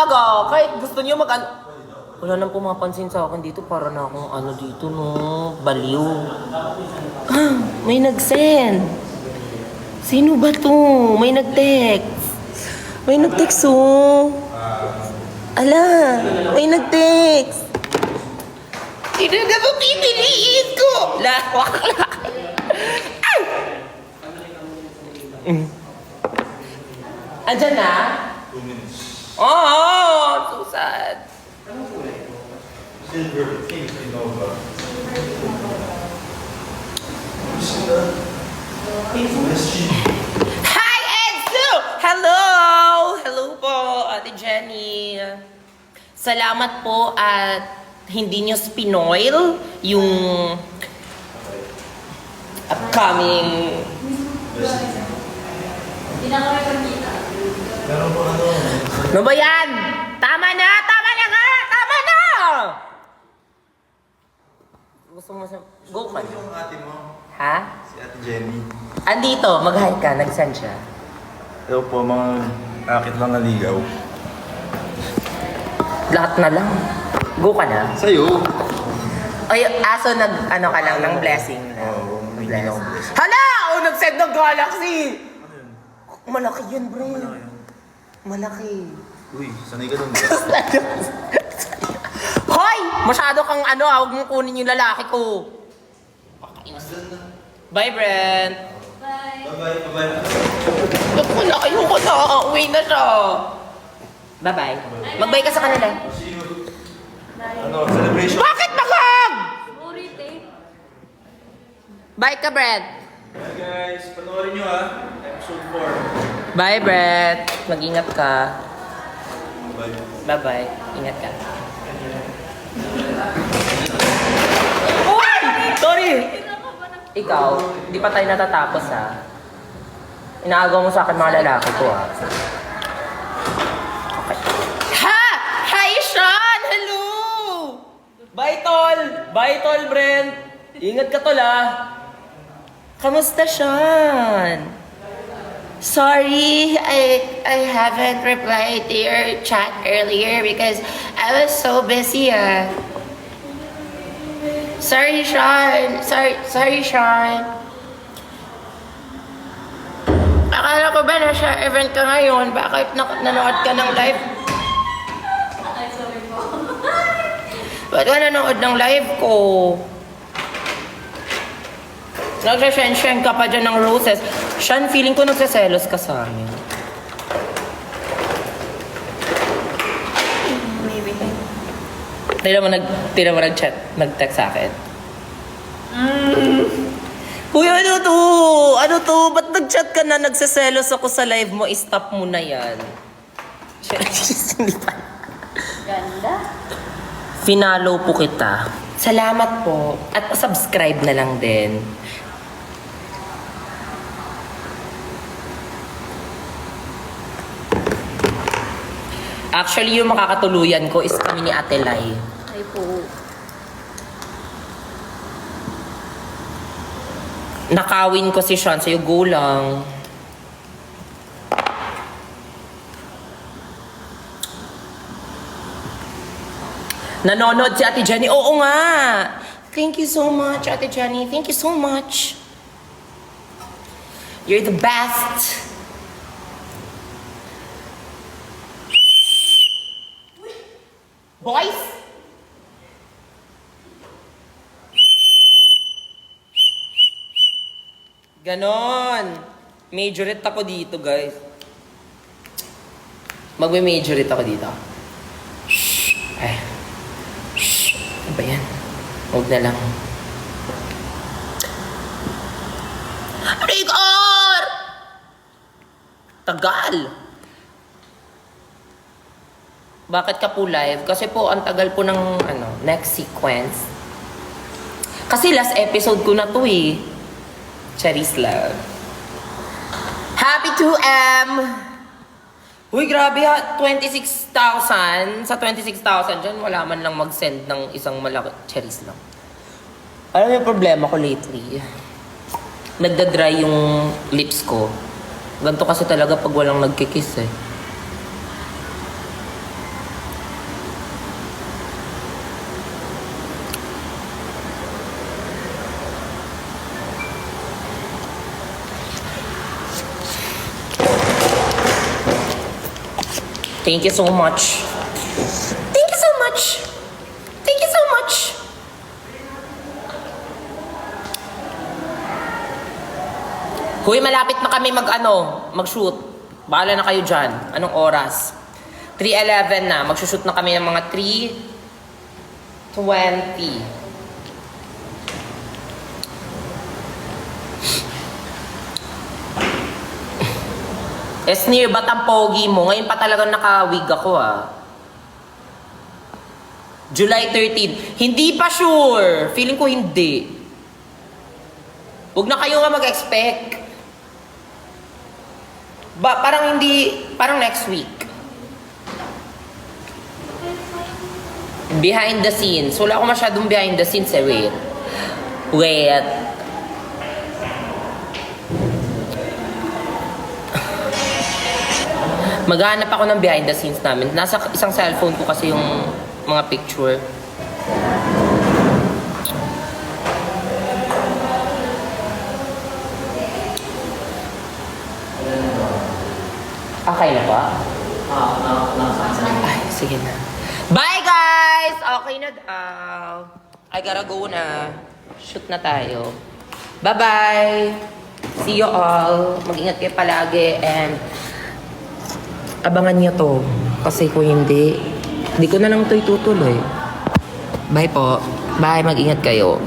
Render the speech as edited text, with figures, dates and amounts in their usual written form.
talaga. Kahit gusto niyo mag wala nang pumapansin sa akin dito. Para na akong ano dito, no? Baliw. Ah, may nag-send. Sino ba to? May nag-text. May nag-text, oh. Ala, may nag-text. Sino na ba pipiliin ko? Lawak lang. Ay! Andyan na? 2 minutes. Oh, so sad. Silver King Innova. Hi, Edsu! Hello! Hello po, Ate Jenny. Salamat po at hindi nyo spinoil yung upcoming... Hindi na kami pagkita. Meron po ano? Ano ba yan? Tama na! Tama na nga! Tama na! Gusto mo sa... Go ka. Yung ate mo, Ha? si Ate Jenny. Andito, mag-hi ka. Nag-send siya. Ito po, mga akit lang naligaw. Lahat na lang. Go ka na. Sa'yo? Ay, aso ano ka lang, ng blessing. Oo, hindi na ako blessed. Hala! Oh, nag-send ng Galaxy! Malaki yun, bro. Malaki. Uy, sanay ka dun, di ba? Hoy! Masyado kang huwag mong kunin yung lalaki ko. Bye, Brent. Bye. Bye-bye, bye-bye. Naku, ayoko na. Uwi na siya. Bye-bye. Mag-bye ka sa kanila. See you. Ano, celebration? Bakit nakag? Urit eh. Bye ka, Brent. Bye guys, panoorin nyo ha. Episode 4. Bye, Brent. Mag-ingat ka. Bye. Bye-bye. Ingat ka. Uy! Sorry! Ikaw, di pa tayo natatapos ha. Inaagaw mo sa akin mga lalaki ko ha. Okay. Ha! Hi, Sean! Hello! Bye, Tol! Bye, Tol, Brent! Ingat ka, Tol ha. Kamusta, Sean? Sorry, I haven't replied to your chat earlier because I was so busy. Sorry, Sean. Sorry, Sean. Akala ko ba nasa event ka ngayon? Bakit nanood ka ng live? Ay, sorry po. Ba't ka nanood ng live ko? Nagsasensyon ka pa dyan ng roses. Sean, feeling ko nagsaselos ka sa amin. Maybe. Tira mo nag-chat, nag-text sa akin. Uy, ano to? Ano to? Ba't nag-chat ka na? Nagsaselos ako sa live mo. I-stop mo na yan. Hindi pa. Ganda. Finalo po kita. Salamat po. At subscribe na lang din. Actually, yung makakatuluyan ko is kami ni Ate Lai. Ay po. Nakawin ko si Sean, sa'yo go lang. Nanonood si Ate Jenny. Oo nga. Thank you so much, Ate Jenny. Thank you so much. You're the best. Boys? Ganon. Majorette ako dito, guys. Magme-majorette ako dito. Shhh. Ay. Shhh. Ano ba yan? Huwag na lang. Rigor! Tagal! Bakit ka po live? Kasi po, ang tagal po ng next sequence. Kasi last episode ko na to eh. Charis love. Happy 2M! Uy, grabe ha. 26,000. Sa 26,000 dyan, wala man lang mag-send ng isang malaki. Charis lang. Alam mo yung problema ko lately? Nagda-dry yung lips ko. Ganto kasi talaga pag walang nagkikiss eh. Thank you so much. Thank you so much. Thank you so much. Hoy, malapit na kami mag-shoot. Bahala na kayo dyan. Anong oras? 3:11 na. Mag-shoot na kami ng mga 3:20. Esnir, ba't ang pogi mo? Ngayon pa talagang naka-wig ako July 13. Hindi pa sure. Feeling ko hindi. Huwag na kayo nga mag-expect. Parang hindi, parang next week. Behind the scenes. Wala ako masyadong behind the scenes Wait. Maghanap ako ng behind the scenes namin. Nasa isang cellphone ko kasi yung mga picture. Okay na ba? Ay, sige na. Bye guys! Okay na daw. I gotta go na. Shoot na tayo. Bye-bye! See you all. Mag-ingat kayo palagi and abangan niyo to. Kasi kung hindi ko na lang ito itutuloy. Bye po. Bye. Mag-ingat kayo.